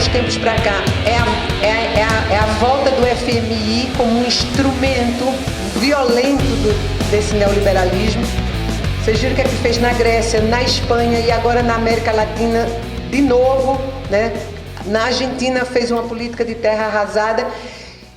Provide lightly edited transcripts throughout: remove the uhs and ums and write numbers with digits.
uns tempos para cá é a volta do FMI como um instrumento violento desse neoliberalismo. Vocês viram o que é que fez na Grécia, na Espanha e agora na América Latina de novo, né? Na Argentina fez uma política de terra arrasada.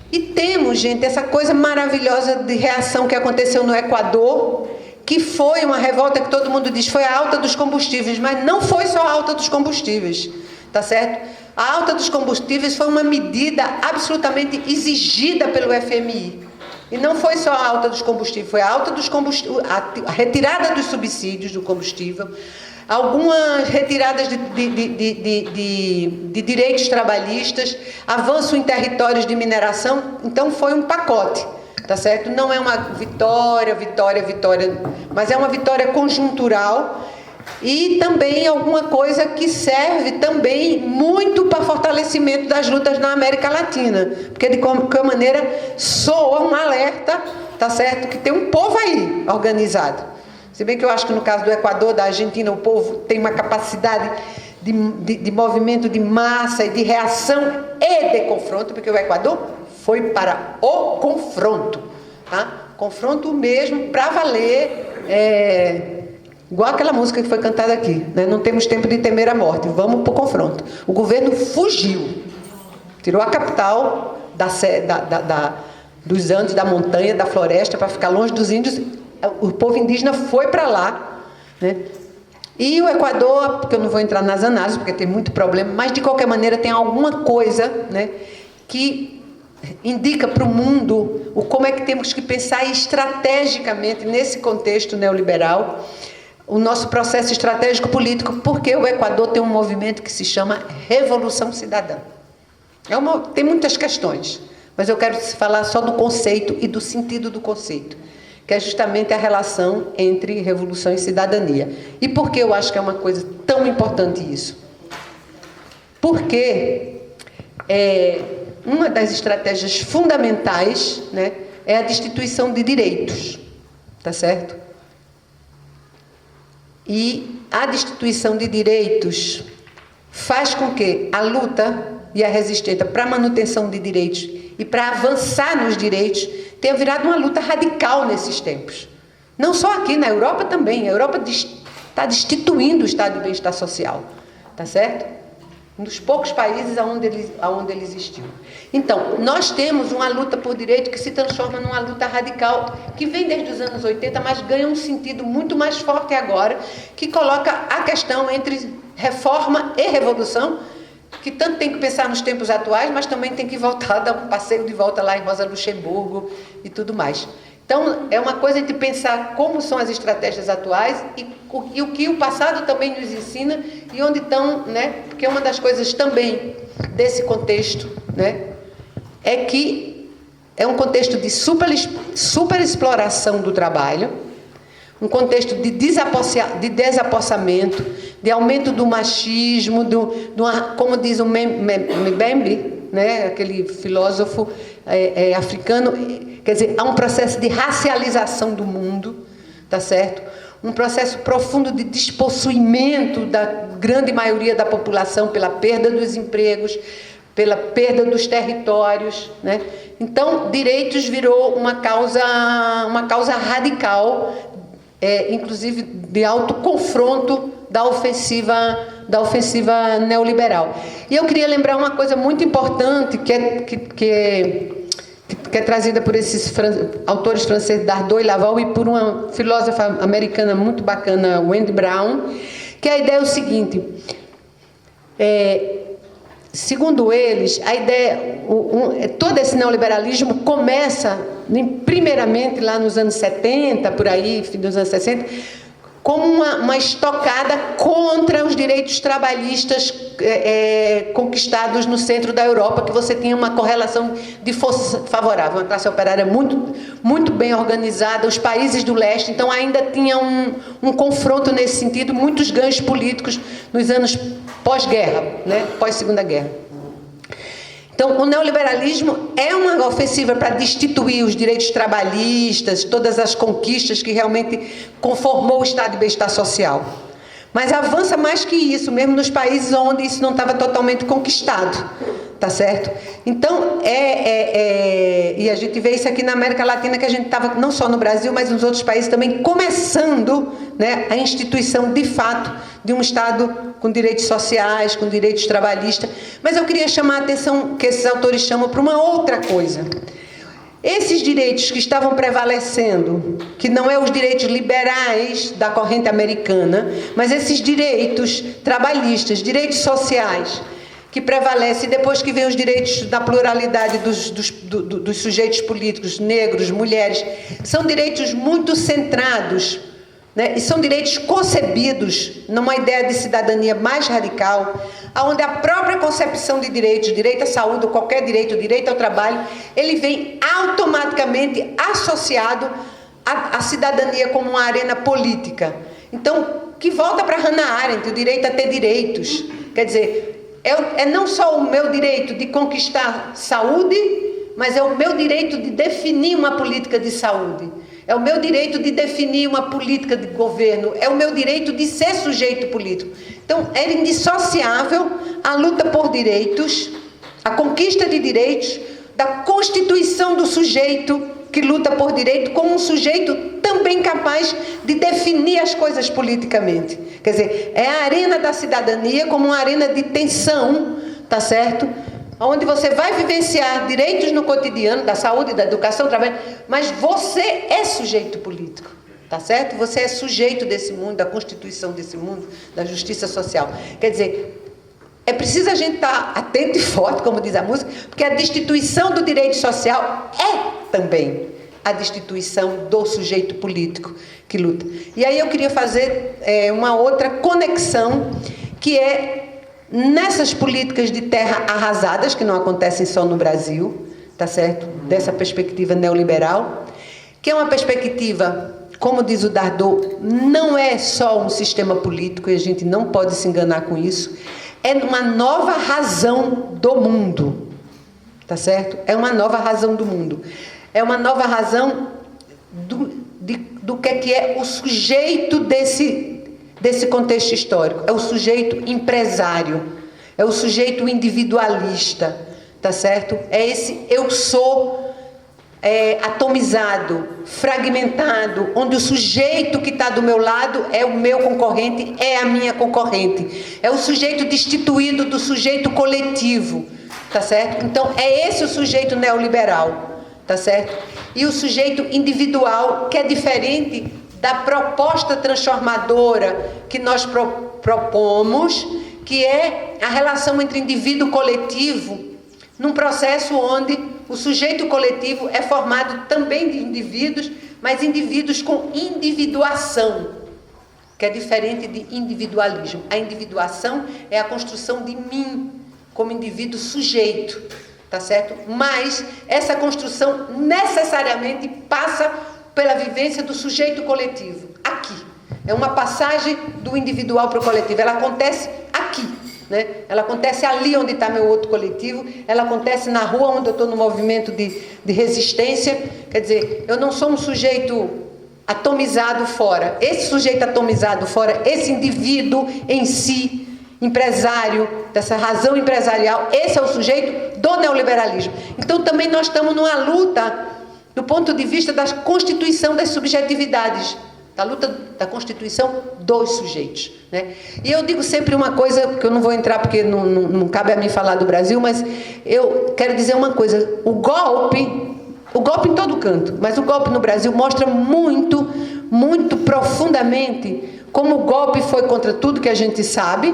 E temos, gente, essa coisa maravilhosa de reação que aconteceu no Equador, que foi uma revolta que todo mundo diz foi a alta dos combustíveis, mas não foi só a alta dos combustíveis, tá certo? A alta dos combustíveis foi uma medida absolutamente exigida pelo FMI. E não foi só a alta dos combustíveis, foi a alta dos combustíveis, a retirada dos subsídios do combustível, algumas retiradas de direitos trabalhistas, avanço em territórios de mineração. Então foi um pacote, tá certo? Não é uma vitória, mas é uma vitória conjuntural e também alguma coisa que serve também muito para fortalecimento das lutas na América Latina, porque de qualquer maneira soa um alerta, tá certo? Que tem um povo aí organizado. Se bem que eu acho que no caso do Equador, da Argentina, o povo tem uma capacidade de movimento de massa e de reação e de confronto, porque o Equador foi para o confronto, tá? Confronto mesmo, para valer, igual aquela música que foi cantada aqui, né? Não temos tempo de temer a morte, vamos para o confronto. O governo fugiu, tirou a capital dos Andes, da montanha, da floresta, para ficar longe dos índios. O povo indígena foi para lá, né? E o Equador, porque eu não vou entrar nas análises, porque tem muito problema, mas de qualquer maneira tem alguma coisa, né, que indica para o mundo como é que temos que pensar estrategicamente nesse contexto neoliberal o nosso processo estratégico político, porque o Equador tem um movimento que se chama Revolução Cidadã. Tem muitas questões, mas eu quero falar só do conceito e do sentido do conceito, que é justamente a relação entre revolução e cidadania. E por que eu acho que é uma coisa tão importante isso? Porque uma das estratégias fundamentais, né, é a destituição de direitos, tá certo? E a destituição de direitos faz com que a luta e a resistência para a manutenção de direitos e para avançar nos direitos tenha virado uma luta radical nesses tempos. Não só aqui, na Europa também. A Europa está destituindo o estado de bem-estar social, tá certo? Um dos poucos países onde ele existiu. Então, nós temos uma luta por direito que se transforma numa luta radical, que vem desde os anos 80, mas ganha um sentido muito mais forte agora, que coloca a questão entre reforma e revolução, que tanto tem que pensar nos tempos atuais, mas também tem que voltar, dar um passeio de volta lá em Rosa Luxemburgo e tudo mais. Então, é uma coisa de pensar como são as estratégias atuais e o que o passado também nos ensina e onde estão, né? Porque uma das coisas também desse contexto, né, é que é um contexto de superexploração do trabalho, um contexto de desapossamento, de aumento do machismo, como diz o Mbembe, né, aquele filósofo africano, quer dizer, há um processo de racialização do mundo, tá certo? Um processo profundo de despossuimento da grande maioria da população pela perda dos empregos, pela perda dos territórios, né? Então, direitos virou uma causa radical, inclusive de alto confronto da ofensiva neoliberal. E eu queria lembrar uma coisa muito importante que é trazida por esses autores franceses, Dardot e Laval, e por uma filósofa americana muito bacana, Wendy Brown, que a ideia é o seguinte: segundo eles, a ideia, todo esse neoliberalismo começa, primeiramente, lá nos anos 70, por aí, fim dos anos 60, como uma estocada contra os direitos trabalhistas conquistados no centro da Europa, que você tinha uma correlação de força favorável, uma classe operária muito, muito bem organizada, os países do leste, então ainda tinha um confronto nesse sentido, muitos ganhos políticos nos anos pós-guerra, né, pós-segunda guerra. Então, o neoliberalismo é uma ofensiva para destituir os direitos trabalhistas, todas as conquistas que realmente conformou o estado de bem-estar social. Mas avança mais que isso, mesmo nos países onde isso não estava totalmente conquistado, tá certo? Então, e a gente vê isso aqui na América Latina, que a gente estava, não só no Brasil, mas nos outros países também, começando, né, a instituição, de fato, de um Estado com direitos sociais, com direitos trabalhistas. Mas eu queria chamar a atenção, que esses autores chamam, para uma outra coisa. Esses direitos que estavam prevalecendo, que não é os direitos liberais da corrente americana, mas esses direitos trabalhistas, direitos sociais, que prevalecem depois que vem os direitos da pluralidade dos sujeitos políticos, negros, mulheres, são direitos muito centrados, né? E são direitos concebidos numa ideia de cidadania mais radical, onde a própria concepção de direitos, direito à saúde, ou qualquer direito, direito ao trabalho, ele vem automaticamente associado à cidadania como uma arena política. Então, que volta para Hannah Arendt, o direito a ter direitos. Quer dizer, é não só o meu direito de conquistar saúde, mas é o meu direito de definir uma política de saúde. É o meu direito de definir uma política de governo, é o meu direito de ser sujeito político. Então, era indissociável a luta por direitos, a conquista de direitos, da constituição do sujeito que luta por direito como um sujeito também capaz de definir as coisas politicamente. Quer dizer, é a arena da cidadania como uma arena de tensão, tá certo? Onde você vai vivenciar direitos no cotidiano, da saúde, da educação, do trabalho, mas você é sujeito político, tá certo? Você é sujeito desse mundo, da constituição desse mundo, da justiça social. Quer dizer, é preciso a gente estar atento e forte, como diz a música, porque a destituição do direito social é também a destituição do sujeito político que luta. E aí eu queria fazer uma outra conexão, que é nessas políticas de terra arrasadas, que não acontecem só no Brasil, tá certo? Dessa perspectiva neoliberal, que é uma perspectiva, como diz o Dardot, não é só um sistema político, e a gente não pode se enganar com isso, é uma nova razão do mundo, tá certo? É uma nova razão do mundo. É uma nova razão do que é o sujeito desse contexto histórico. É o sujeito empresário, é o sujeito individualista, tá certo? É esse eu sou atomizado, fragmentado, onde o sujeito que está do meu lado é o meu concorrente, é a minha concorrente. É o sujeito destituído do sujeito coletivo, tá certo? Então, é esse o sujeito neoliberal, tá certo? E o sujeito individual, que é diferente da proposta transformadora que nós propomos, que é a relação entre indivíduo e coletivo, num processo onde o sujeito coletivo é formado também de indivíduos, mas indivíduos com individuação, que é diferente de individualismo. A individuação é a construção de mim como indivíduo sujeito, tá certo? Mas essa construção necessariamente passa pela vivência do sujeito coletivo, aqui. É uma passagem do individual para o coletivo. Ela acontece aqui, né? Ela acontece ali onde está meu outro coletivo, ela acontece na rua onde eu estou no movimento de resistência. Quer dizer, eu não sou um sujeito atomizado fora. Esse sujeito atomizado fora, esse indivíduo em si, empresário, dessa razão empresarial, esse é o sujeito do neoliberalismo. Então também nós estamos numa luta do ponto de vista da constituição das subjetividades, da luta da constituição dos sujeitos, né? E eu digo sempre uma coisa, que eu não vou entrar porque não cabe a mim falar do Brasil, mas eu quero dizer uma coisa: o golpe em todo canto, mas o golpe no Brasil mostra muito, muito profundamente como o golpe foi contra tudo que a gente sabe,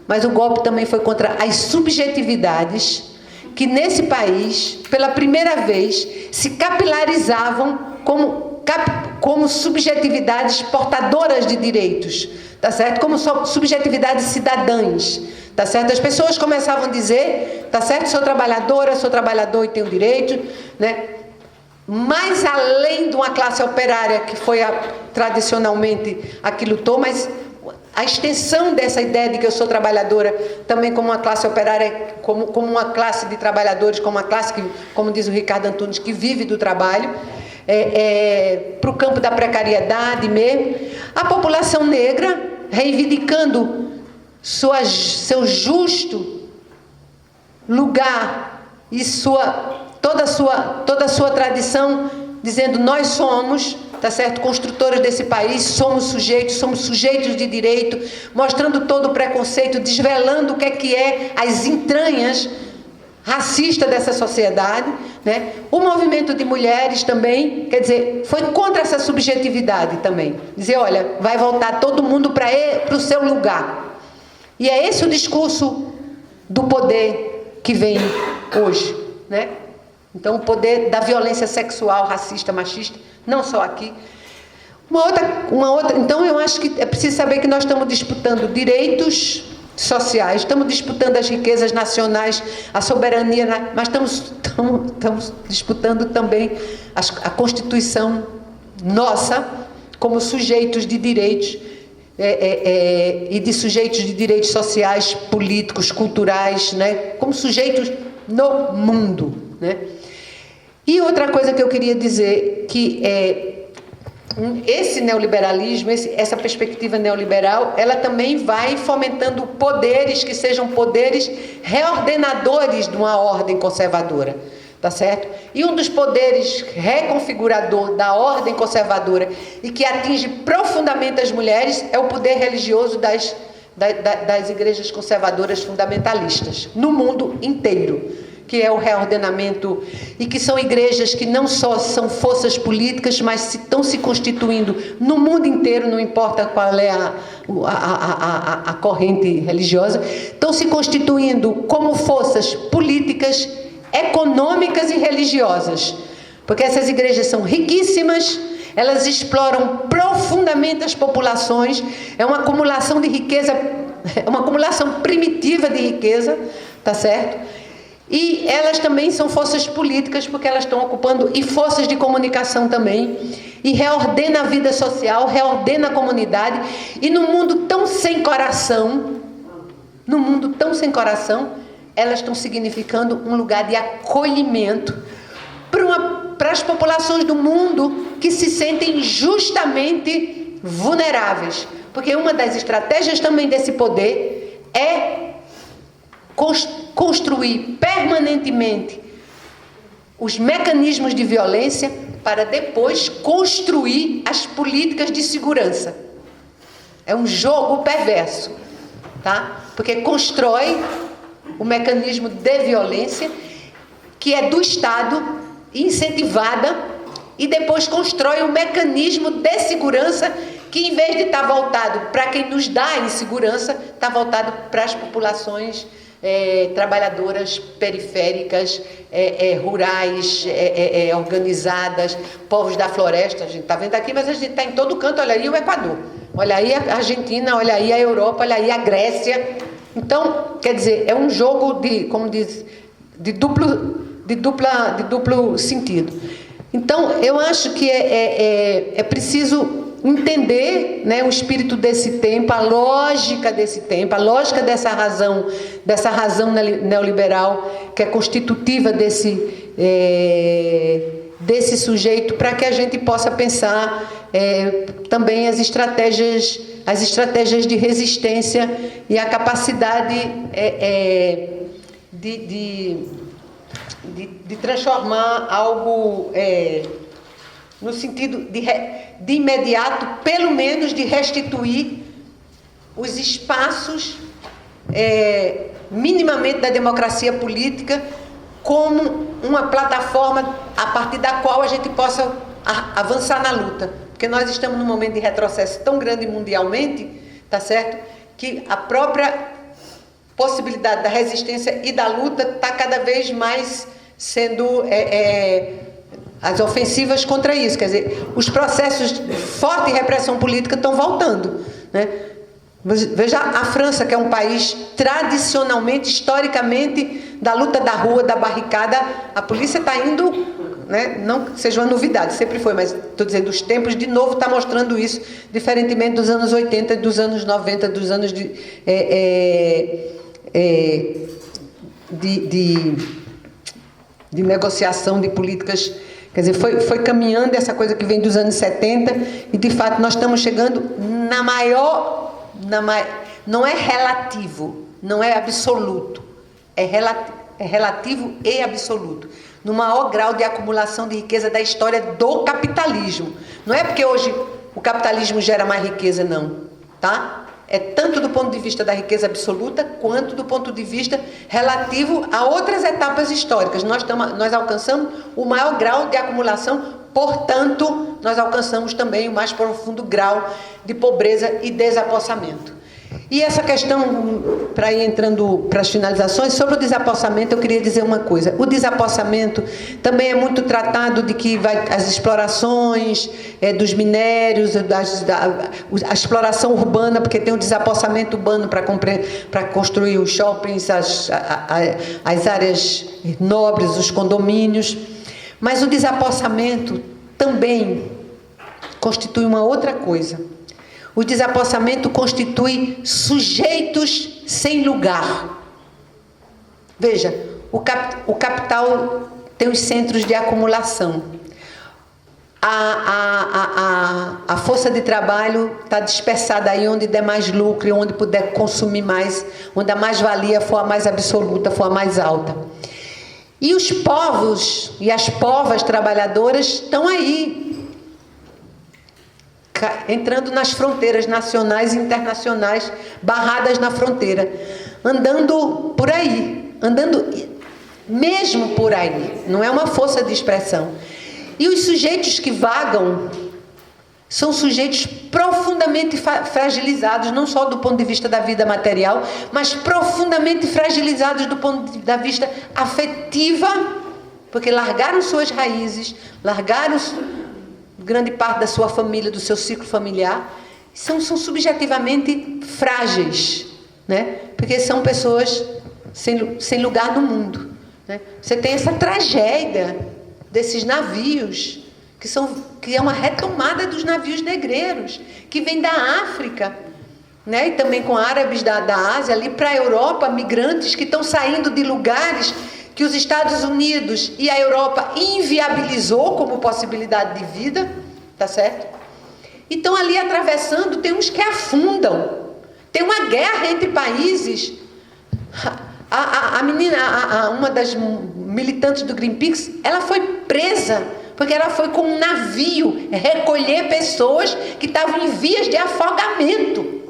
mas o golpe também foi contra as subjetividades que nesse país, pela primeira vez, se capilarizavam como subjetividades portadoras de direitos, tá certo? Como subjetividades cidadãs, tá certo? As pessoas começavam a dizer, tá certo? Sou trabalhador e tenho direito, né? Mais além de uma classe operária que foi tradicionalmente a que lutou, mas a extensão dessa ideia de que eu sou trabalhadora também como uma classe operária, como uma classe de trabalhadores, como uma classe que, como diz o Ricardo Antunes, que vive do trabalho, para o campo da precariedade mesmo. A população negra reivindicando seu justo lugar e toda a sua tradição, dizendo: nós somos, tá certo, construtores desse país, somos sujeitos de direito, mostrando todo o preconceito, desvelando o que é as entranhas racistas dessa sociedade, né? O movimento de mulheres também, quer dizer, foi contra essa subjetividade também, dizer: olha, vai voltar todo mundo para o seu lugar. E é esse o discurso do poder que vem hoje, né? Então, o poder da violência sexual, racista, machista, não só aqui. Uma outra. Então, eu acho que é preciso saber que nós estamos disputando direitos sociais, estamos disputando as riquezas nacionais, a soberania, mas estamos disputando também a Constituição nossa, como sujeitos de direitos, e de sujeitos de direitos sociais, políticos, culturais, né? Como sujeitos no mundo, né? E outra coisa que eu queria dizer, que esse neoliberalismo, essa perspectiva neoliberal, ela também vai fomentando poderes que sejam poderes reordenadores de uma ordem conservadora, tá certo? E um dos poderes reconfigurador da ordem conservadora e que atinge profundamente as mulheres é o poder religioso das igrejas conservadoras fundamentalistas no mundo inteiro, que é o reordenamento, e que são igrejas que não só são forças políticas, mas estão se constituindo no mundo inteiro, não importa qual é a corrente religiosa, estão se constituindo como forças políticas, econômicas e religiosas, porque essas igrejas são riquíssimas, elas exploram profundamente as populações, é uma acumulação de riqueza, é uma acumulação primitiva de riqueza, tá certo? E elas também são forças políticas, porque elas estão ocupando, e forças de comunicação também, e reordena a vida social, reordena a comunidade, e no mundo tão sem coração, elas estão significando um lugar de acolhimento para as populações do mundo que se sentem justamente vulneráveis, porque uma das estratégias também desse poder é construir permanentemente os mecanismos de violência para depois construir as políticas de segurança. É um jogo perverso, tá? Porque constrói o mecanismo de violência, que é do Estado, incentivada, e depois constrói o mecanismo de segurança, que em vez de estar voltado para quem nos dá insegurança, está voltado para as populações trabalhadoras periféricas, rurais, organizadas, povos da floresta. A gente está vendo aqui, mas a gente está em todo canto. Olha aí o Equador, olha aí a Argentina, olha aí a Europa, olha aí a Grécia. Então, quer dizer, é um jogo de duplo sentido. Então, eu acho que é preciso entender, né, o espírito desse tempo, a lógica desse tempo, a lógica dessa razão neoliberal, que é constitutiva desse sujeito, para que a gente possa pensar também as estratégias de resistência e a capacidade de transformar algo no sentido de imediato, pelo menos de restituir os espaços minimamente da democracia política como uma plataforma a partir da qual a gente possa avançar na luta. Porque nós estamos num momento de retrocesso tão grande mundialmente, tá certo? Que a própria possibilidade da resistência e da luta está cada vez mais sendo as ofensivas contra isso. Quer dizer, os processos de forte repressão política estão voltando, né? Veja a França, que é um país tradicionalmente, historicamente, da luta da rua, da barricada. A polícia está indo, né? Não que seja uma novidade, sempre foi, mas estou dizendo, os tempos de novo está mostrando isso, diferentemente dos anos 80, dos anos 90, dos anos de negociação de políticas. Quer dizer, foi caminhando essa coisa que vem dos anos 70, e de fato nós estamos chegando na maior não é relativo, não é absoluto, é relativo e absoluto, no maior grau de acumulação de riqueza da história do capitalismo. Não é porque hoje o capitalismo gera mais riqueza, não, tá? É tanto do ponto de vista da riqueza absoluta, quanto do ponto de vista relativo a outras etapas históricas. Nós alcançamos o maior grau de acumulação, portanto, nós alcançamos também o mais profundo grau de pobreza e desapossamento. E essa questão, para ir entrando para as finalizações, sobre o desapossamento, eu queria dizer uma coisa. O desapossamento também é muito tratado de que as explorações dos minérios, a exploração urbana, porque tem o desapossamento urbano para construir os shoppings, as áreas nobres, os condomínios. Mas o desapossamento também constitui uma outra coisa. O desapossamento constitui sujeitos sem lugar. Veja, o capital tem os centros de acumulação. A força de trabalho está dispersada aí onde der mais lucro, onde puder consumir mais, onde a mais-valia for a mais absoluta, for a mais alta. E os povos e as povas trabalhadoras estão aí, entrando nas fronteiras nacionais e internacionais, barradas na fronteira, andando por aí, andando mesmo por aí, não é uma força de expressão. E os sujeitos que vagam são sujeitos profundamente fragilizados, não só do ponto de vista da vida material, mas profundamente fragilizados do ponto de vista afetiva, porque largaram suas raízes, largaram grande parte da sua família, do seu ciclo familiar, são subjetivamente frágeis, né? Porque são pessoas sem lugar no mundo, né? Você tem essa tragédia desses navios, que é uma retomada dos navios negreiros, que vem da África, né? E também com árabes da Ásia, ali para a Europa, migrantes que estão saindo de lugares que os Estados Unidos e a Europa inviabilizou como possibilidade de vida, tá certo? E estão ali atravessando, tem uns que afundam, tem uma guerra entre países. Uma das militantes do Greenpeace, ela foi presa, porque ela foi com um navio recolher pessoas que estavam em vias de afogamento.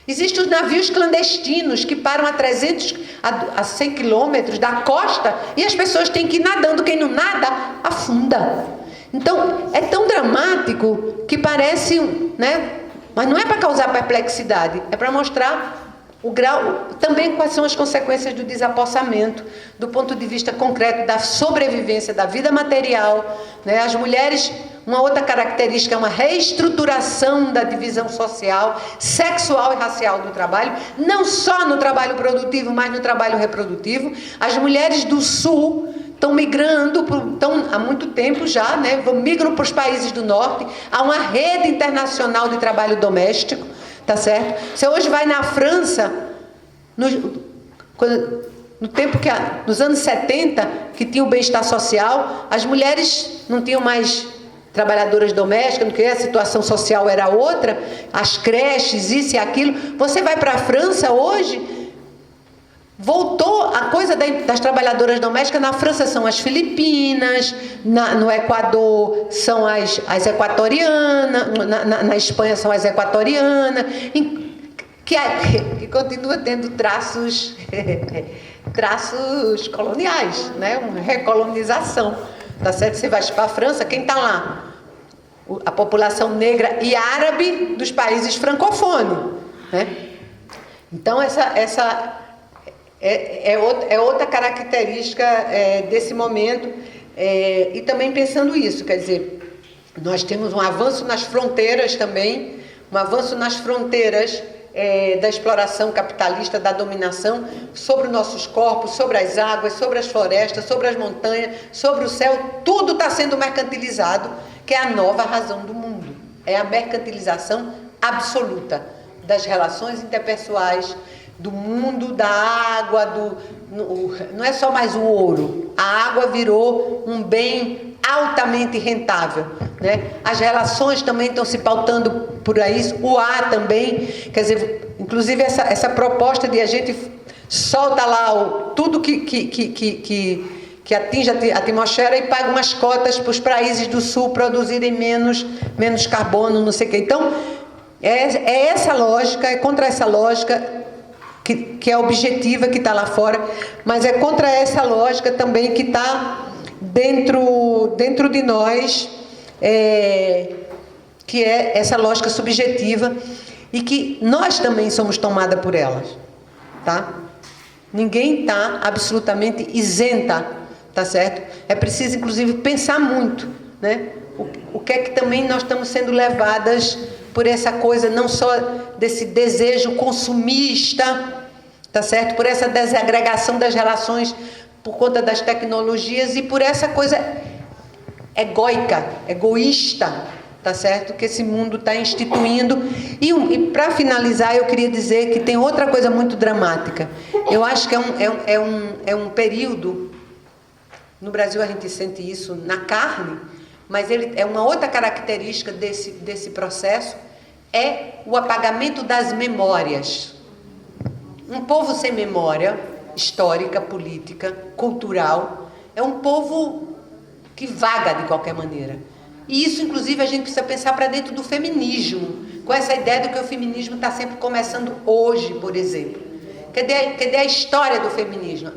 Existem os navios clandestinos que param a 100 quilômetros da costa e as pessoas têm que ir nadando. Quem não nada, afunda. Então, é tão dramático que parece, né? Mas não é para causar perplexidade, é para mostrar o grau, também quais são as consequências do desapossamento, do ponto de vista concreto da sobrevivência da vida material, né? As mulheres, uma outra característica é uma reestruturação da divisão social, sexual e racial do trabalho, não só no trabalho produtivo, mas no trabalho reprodutivo. As mulheres do Sul estão migrando, há muito tempo já, né? Migram para os países do Norte. Há uma rede internacional de trabalho doméstico, tá certo? Você hoje vai na França, no tempo nos anos 70, que tinha o bem-estar social, as mulheres não tinham mais trabalhadoras domésticas, porque a situação social era outra, as creches, isso e aquilo. Você vai para a França hoje, voltou a coisa das trabalhadoras domésticas. Na França são as filipinas, no Equador são as equatorianas, na Espanha são as equatorianas, que continua tendo traços coloniais, né? Uma recolonização, tá certo? Você vai para a França, quem está lá? A população negra e árabe dos países francófonos, né? Então essa é outra característica desse momento, e também pensando isso, quer dizer, nós temos um avanço nas fronteiras também, da exploração capitalista, da dominação sobre os nossos corpos, sobre as águas, sobre as florestas, sobre as montanhas, sobre o céu. Tudo está sendo mercantilizado, que é a nova razão do mundo. É a mercantilização absoluta das relações interpessoais, do mundo da água, não é só mais o ouro. A água virou um bem altamente rentável, né? As relações também estão se pautando por aí, o ar também, quer dizer, inclusive essa proposta de a gente solta lá tudo que atinge a atmosfera e paga umas cotas para os países do sul produzirem menos carbono, não sei o quê. Então, é essa lógica, é contra essa lógica que é objetiva, que está lá fora, mas é contra essa lógica também que está dentro de nós, que é essa lógica subjetiva e que nós também somos tomadas por elas, tá? Ninguém está absolutamente isenta, tá certo? É preciso, inclusive, pensar muito, né? O que é que também nós estamos sendo levadas por essa coisa, não só desse desejo consumista, tá certo? Por essa desagregação das relações por conta das tecnologias e por essa coisa egoísta, tá certo? Que esse mundo está instituindo. E para finalizar, eu queria dizer que tem outra coisa muito dramática. Eu acho que é um período, no Brasil a gente sente isso na carne, mas ele é uma outra característica desse processo, é o apagamento das memórias. Um povo sem memória histórica, política, cultural, é um povo que vaga de qualquer maneira. E isso, inclusive, a gente precisa pensar para dentro do feminismo, com essa ideia de que o feminismo está sempre começando hoje, por exemplo. Cadê a história do feminismo?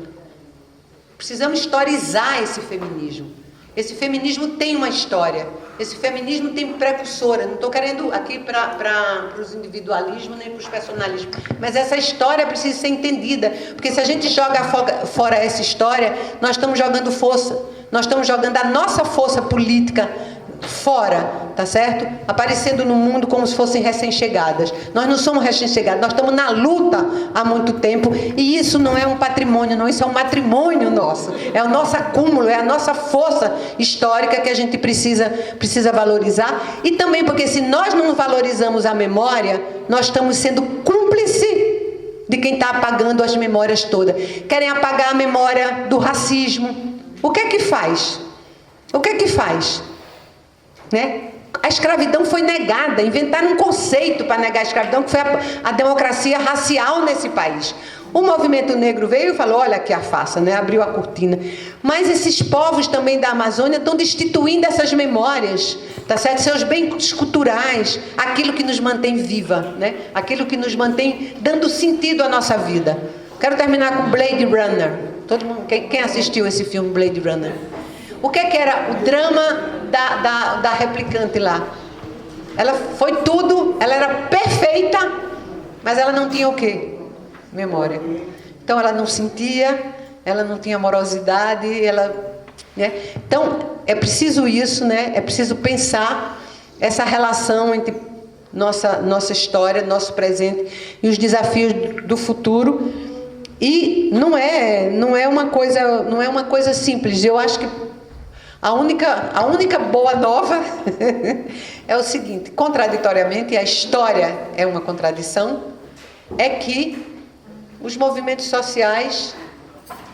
Precisamos historizar esse feminismo. Esse feminismo tem uma história. Esse feminismo tem precursora. Não estou querendo aqui para os individualismos nem para os personalismos. Mas essa história precisa ser entendida. Porque se a gente joga fora essa história, nós estamos jogando força. Nós estamos jogando a nossa força política fora, tá certo? Aparecendo no mundo como se fossem recém-chegadas. Nós não somos recém-chegadas, nós estamos na luta há muito tempo e isso não é um patrimônio, não, isso é um matrimônio nosso, é o nosso acúmulo, é a nossa força histórica que a gente precisa valorizar e também porque se nós não valorizamos a memória, nós estamos sendo cúmplices de quem está apagando as memórias todas. Querem apagar a memória do racismo. O que é que faz? O que é que faz? Né? A escravidão foi negada, inventaram um conceito para negar a escravidão, que foi a democracia racial nesse país. O movimento negro veio e falou, olha aqui a farsa, né? Abriu a cortina. Mas esses povos também da Amazônia estão destituindo essas memórias, tá certo? Seus bens culturais, aquilo que nos mantém viva, né? Aquilo que nos mantém dando sentido à nossa vida. Quero terminar com Blade Runner. Todo mundo, quem assistiu esse filme Blade Runner? O que era o drama da replicante lá? Ela foi tudo, ela era perfeita, mas ela não tinha o quê? Memória. Então ela não sentia, ela não tinha amorosidade, né? Então é preciso isso, né? É preciso pensar essa relação entre nossa história, nosso presente e os desafios do futuro. E não é uma coisa simples. Eu acho que a única boa nova é o seguinte, contraditoriamente, a história é uma contradição, é que os movimentos sociais,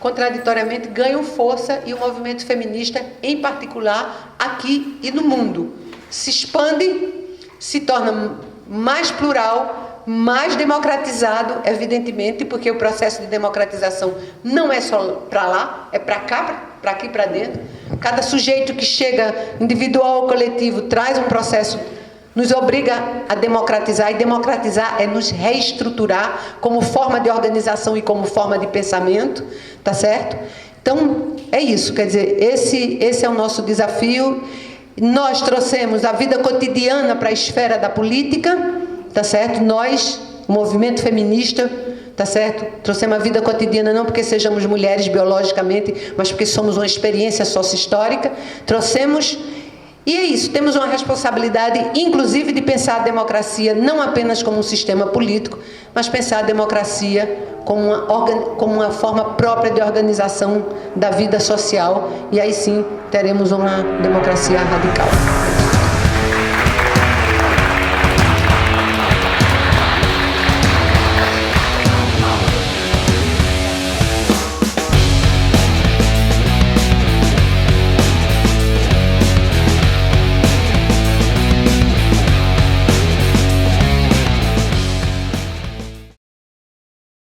contraditoriamente, ganham força e o movimento feminista, em particular, aqui e no mundo, se expande, se torna mais plural, mais democratizado, evidentemente, porque o processo de democratização não é só para lá, é para cá, para aqui, para dentro. Cada sujeito que chega, individual ou coletivo, traz um processo, nos obriga a democratizar, e democratizar é nos reestruturar como forma de organização e como forma de pensamento, tá certo? Então, é isso, quer dizer, esse é o nosso desafio. Nós trouxemos a vida cotidiana para a esfera da política, tá certo? Nós, o movimento feminista, tá certo? Trouxemos a vida cotidiana não porque sejamos mulheres biologicamente, mas porque somos uma experiência sócio-histórica. Trouxemos, e é isso, temos uma responsabilidade, inclusive, de pensar a democracia não apenas como um sistema político, mas pensar a democracia como uma forma própria de organização da vida social, e aí sim teremos uma democracia radical.